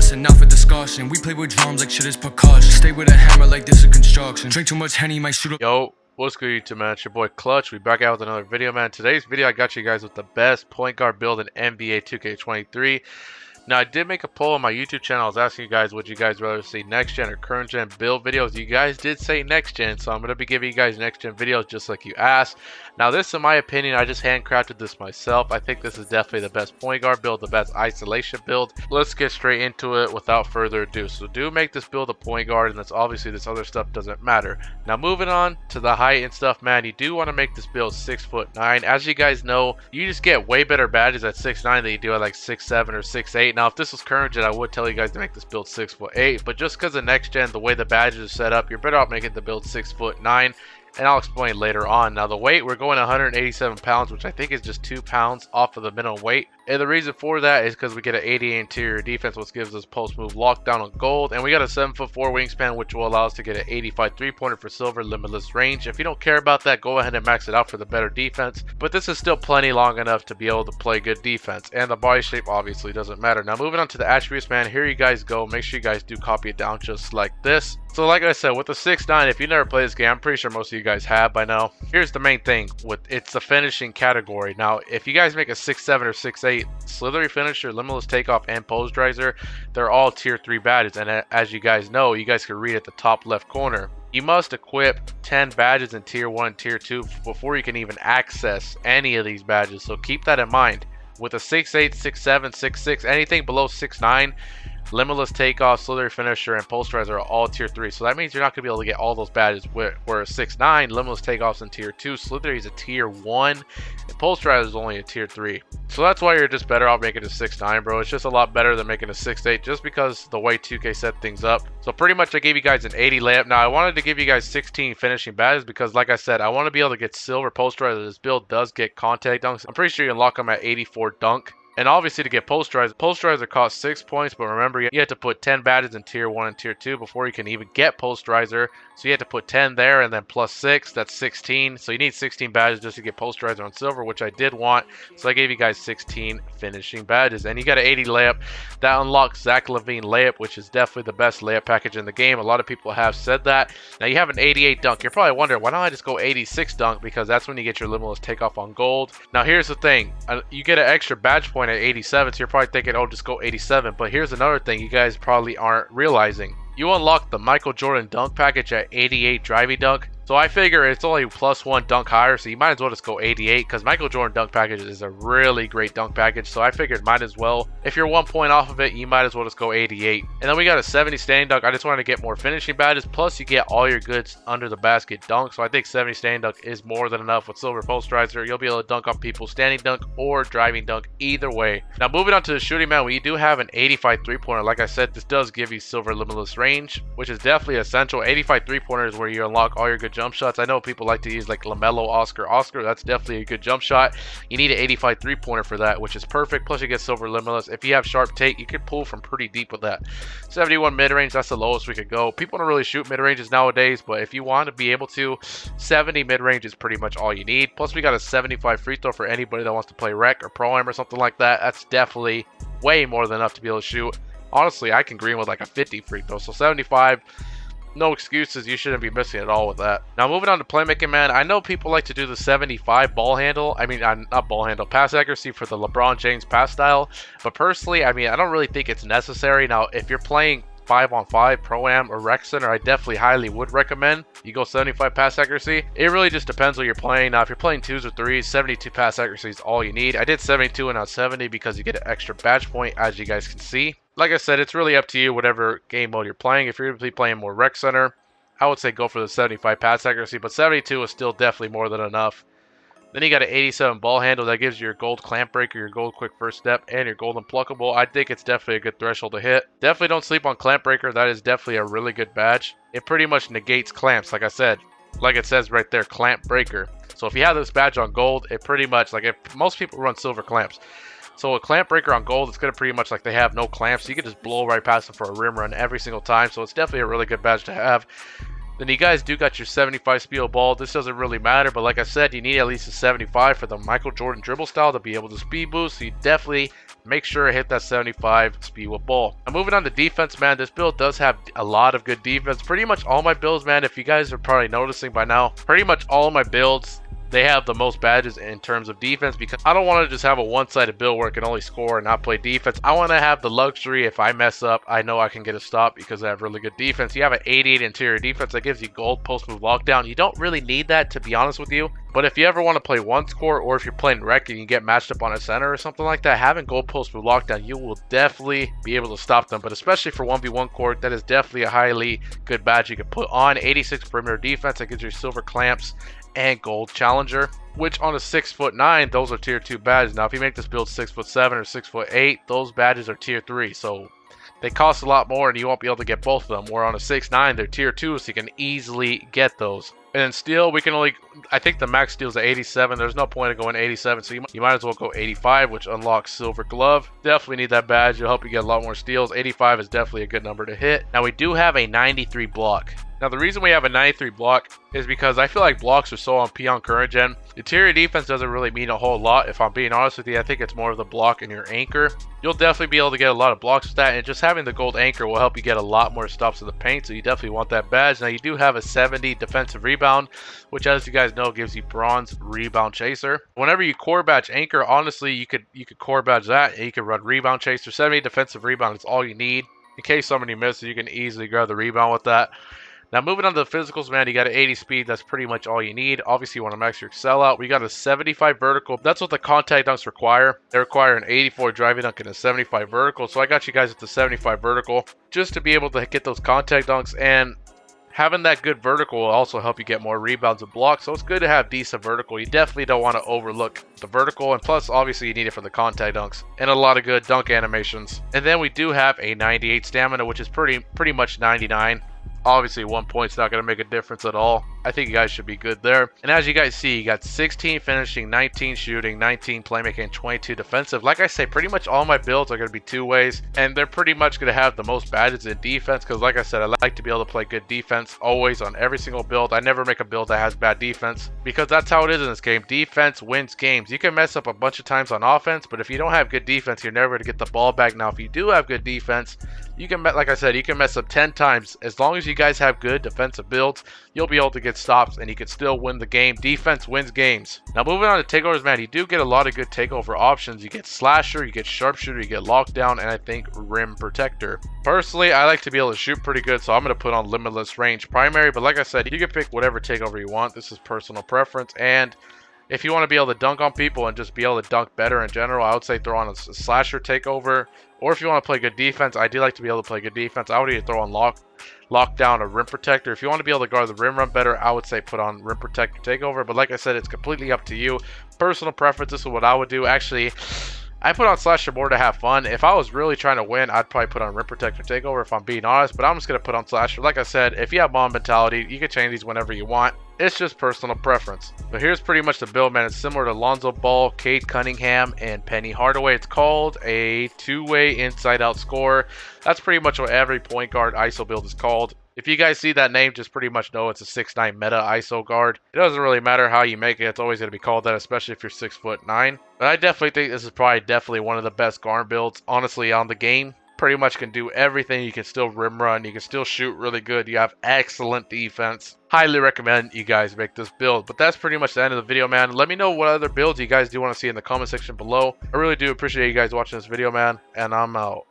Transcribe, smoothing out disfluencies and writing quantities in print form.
lesson, not for discussion. We play with drums like shit is percussion. Stay with a hammer like this is construction. Drink too much Henny, might shoot up. Yo, what's good YouTube, man? It's your boy Clutch. We back out with another video, man. Today's video I got you guys with the best point guard build in NBA 2K23. Now, I did make a poll on my YouTube channel. I was asking you guys, would you guys rather see next gen or current gen build videos? You guys did say next gen, so I'm going to be giving you guys next gen videos just like you asked. Now, this, in my opinion, I just handcrafted this myself. I think this is definitely the best point guard build, the best isolation build. Let's get straight into it without further ado. So do make this build a point guard, and that's obviously this other stuff doesn't matter. Now, moving on to the height and stuff, man, you do want to make this build 6'9". As you guys know, you just get way better badges at 6'9" than you do at like 6'7" or 6'8". Now, if this was current gen, I would tell you guys to make this build 6'8", but just because of next gen, the way the badges are set up, you're better off making the build 6'9". And I'll explain later on. Now, the weight, we're going 187 pounds, which I think is just 2 pounds off of the minimum weight. And the reason for that is because we get an 88 interior defense, which gives us post move lockdown on gold. And we got a 7'4" wingspan, which will allow us to get an 85 3-pointer for silver, limitless range. If you don't care about that, go ahead and max it out for the better defense. But this is still plenty long enough to be able to play good defense. And the body shape obviously doesn't matter. Now, moving on to the attributes, man, here you guys go. Make sure you guys do copy it down just like this. So like I said, with the 6'9", if you never played this game, I'm pretty sure most of you guys have by now. Here's the main thing with it's the finishing category. Now, if you guys make a 6'7" or 6'8", slithery finisher, limitless takeoff, and posterizer, they're all tier 3 badges. And as you guys know, you guys can read at the top left corner, you must equip 10 badges in tier 1 and tier 2 before you can even access any of these badges. So keep that in mind. With a 6'8", 6'7", 6'6", anything below 6'9", limitless takeoff, slithery finisher, and posterizer are all tier 3. So that means you're not going to be able to get all those badges. Where 6'9", limitless takeoffs in tier 2, slithery is a tier 1, and posterizer is only a tier 3. So that's why you're just better off making a 6'9", bro. It's just a lot better than making a 6'8", just because the way 2K set things up. So pretty much I gave you guys an 80 layup. Now I wanted to give you guys 16 finishing badges because, like I said, I want to be able to get silver posterizer. This build does get contact dunks. I'm pretty sure you can lock them at 84 dunk. And obviously to get posterizer costs 6 points, but remember you have to put 10 badges in tier 1 and tier 2 before you can even get posterizer. So you have to put 10 there and then plus 6, that's 16. So you need 16 badges just to get posterizer on silver, which I did want. So I gave you guys 16 finishing badges. And you got an 80 layup. That unlocks Zach LaVine layup, which is definitely the best layup package in the game. A lot of people have said that. Now you have an 88 dunk. You're probably wondering, why don't I just go 86 dunk? Because that's when you get your limitless takeoff on gold. Now here's the thing. You get an extra badge point at 87, so you're probably thinking, oh, just go 87. But here's another thing you guys probably aren't realizing. You unlock the Michael Jordan dunk package at 88 driving dunk. So I figure it's only +1 dunk higher, so you might as well just go 88 because Michael Jordan dunk package is a really great dunk package. So I figured might as well, if you're 1 point off of it, you might as well just go 88. And then we got a 70 standing dunk. I just wanted to get more finishing badges, plus you get all your goods under the basket dunk. So I think 70 standing dunk is more than enough. With silver posterizer, you'll be able to dunk on people standing dunk or driving dunk, either way. Now moving on to the shooting, man, we do have an 85 3-pointer. Like I said, this does give you silver limitless range, which is definitely essential. 85 3-pointer is where you unlock all your good jump shots. I know people like to use like LaMelo, Oscar. That's definitely a good jump shot. You need an 85 3-pointer for that, which is perfect. Plus you get silver limitless. If you have sharp take, you could pull from pretty deep with that. 71 mid-range, that's the lowest we could go. People don't really shoot mid-ranges nowadays, but if you want to be able to, 70 mid-range is pretty much all you need. Plus we got a 75 free throw for anybody that wants to play rec or pro-am or something like that. That's definitely way more than enough to be able to shoot. Honestly, I can green with like a 50 free throw, so 75, no excuses. You shouldn't be missing at all with that. Now moving on to playmaking, man, I know people like to do the 75 ball handle. I mean, not ball handle, pass accuracy for the LeBron James pass style. But personally, I mean, I don't really think it's necessary. Now, if you're playing 5-on-5 pro-am or rec center, I definitely highly would recommend you go 75 pass accuracy. It really just depends what you're playing. Now if you're playing 2s or 3s, 72 pass accuracy is all you need. I did 72 and not 70 because you get an extra badge point, as you guys can see. Like I said, it's really up to you whatever game mode you're playing. If you're going to be playing more rec center, I would say go for the 75 pass accuracy, but 72 is still definitely more than enough. Then you got an 87 ball handle that gives you your gold clamp breaker, your gold quick first step, and your golden pluckable. I think it's definitely a good threshold to hit. Definitely don't sleep on clamp breaker. That is definitely a really good badge. It pretty much negates clamps, like I said. Like it says right there, clamp breaker. So if you have this badge on gold, it pretty much, like if most people run silver clamps. So a clamp breaker on gold, it's going to pretty much like they have no clamps. So you can just blow right past them for a rim run every single time. So it's definitely a really good badge to have. Then you guys do got your 75 speed ball. This doesn't really matter, but like I said, you need at least a 75 for the Michael Jordan dribble style to be able to speed boost. So you definitely make sure to hit that 75 speed with ball. Now moving on to defense, man, this build does have a lot of good defense. Pretty much all my builds, man, if you guys are probably noticing by now, pretty much all of my builds, they have the most badges in terms of defense, because I don't want to just have a one-sided build where I can only score and not play defense. I want to have the luxury, if I mess up, I know I can get a stop because I have really good defense. You have an 88 interior defense that gives you gold post move lockdown. You don't really need that, to be honest with you. But if you ever want to play one score, or if you're playing rec and you get matched up on a center or something like that, having gold post move lockdown, you will definitely be able to stop them. But especially for 1v1 court, that is definitely a highly good badge you can put on. 86 perimeter defense, that gives you silver clamps and gold challenger, which on a 6'9", those are tier 2 badges. Now if you make this build 6'7" or 6'8", those badges are tier 3, so they cost a lot more and you won't be able to get both of them. Where on a 6'9", they're tier 2, so you can easily get those. And then steel, we can only, I think the max steel is at 87. There's no point of going 87, so you might as well go 85, which unlocks silver glove. Definitely need that badge. It'll help you get a lot more steals. 85 is definitely a good number to hit. Now we do have a 93 block. Now the reason we have a 93 block is because I feel like blocks are so OP on current gen. Interior defense doesn't really mean a whole lot. If I'm being honest with you, I think it's more of the block and your anchor. You'll definitely be able to get a lot of blocks with that, and just having the gold anchor will help you get a lot more stops in the paint, so you definitely want that badge. Now you do have a 70 defensive rebound, which as you guys know gives you bronze rebound chaser. Whenever you core badge anchor, honestly you could core badge that and you could run rebound chaser. 70 defensive rebound is all you need. In case somebody misses, you can easily grab the rebound with that. Now moving on to the physicals, man, you got an 80 speed. That's pretty much all you need. Obviously, you want to max your XCixtch out. We got a 75 vertical. That's what the contact dunks require. They require an 84 driving dunk and a 75 vertical. So I got you guys at the 75 vertical just to be able to get those contact dunks. And having that good vertical will also help you get more rebounds and blocks. So it's good to have decent vertical. You definitely don't want to overlook the vertical. And plus, obviously, you need it for the contact dunks and a lot of good dunk animations. And then we do have a 98 stamina, which is pretty much 99. Obviously, 1 point's not going to make a difference at all. I think you guys should be good there. And as you guys see, you got 16 finishing, 19 shooting, 19 playmaking, and 22 defensive. Like I say, pretty much all my builds are going to be two ways, and they're pretty much going to have the most badges in defense, because like I said, I like to be able to play good defense always on every single build. I never make a build that has bad defense, because that's how it is in this game. Defense wins games. You can mess up a bunch of times on offense, but if you don't have good defense, you're never going to get the ball back. Now, if you do have good defense, you can, like I said, you can mess up 10 times. As long as you guys have good defensive builds, you'll be able to get stops and you can still win the game. Defense wins games. Now moving on to takeovers, man, you do get a lot of good takeover options. You get slasher, you get sharpshooter, you get lockdown, and I think rim protector. Personally, I like to be able to shoot pretty good, so I'm going to put on limitless range primary, but like I said, you can pick whatever takeover you want. This is personal preference. And if you want to be able to dunk on people and just be able to dunk better in general, I would say throw on a slasher takeover. Or if you want to play good defense, I do like to be able to play good defense. I would either throw on lockdown or rim protector. If you want to be able to guard the rim run better, I would say put on rim protector takeover. But like I said, it's completely up to you. Personal preference, this is what I would do. Actually, I put on slasher more to have fun. If I was really trying to win, I'd probably put on rim protector takeover if I'm being honest. But I'm just going to put on slasher. Like I said, if you have bomb mentality, you can change these whenever you want. It's just personal preference. So here's pretty much the build, man. It's similar to Lonzo Ball, Cade Cunningham, and Penny Hardaway. It's called a two-way inside-out scorer. That's pretty much what every point guard ISO build is called. If you guys see that name, just pretty much know it's a 6'9" meta ISO guard. It doesn't really matter how you make it. It's always going to be called that, especially if you're 6'9". But I definitely think this is definitely one of the best guard builds, honestly, on the game. Pretty much can do everything. You can still rim run. You can still shoot really good. You have excellent defense. Highly recommend you guys make this build. But that's pretty much the end of the video, man. Let me know what other builds you guys do want to see in the comment section below. I really do appreciate you guys watching this video, man. And I'm out.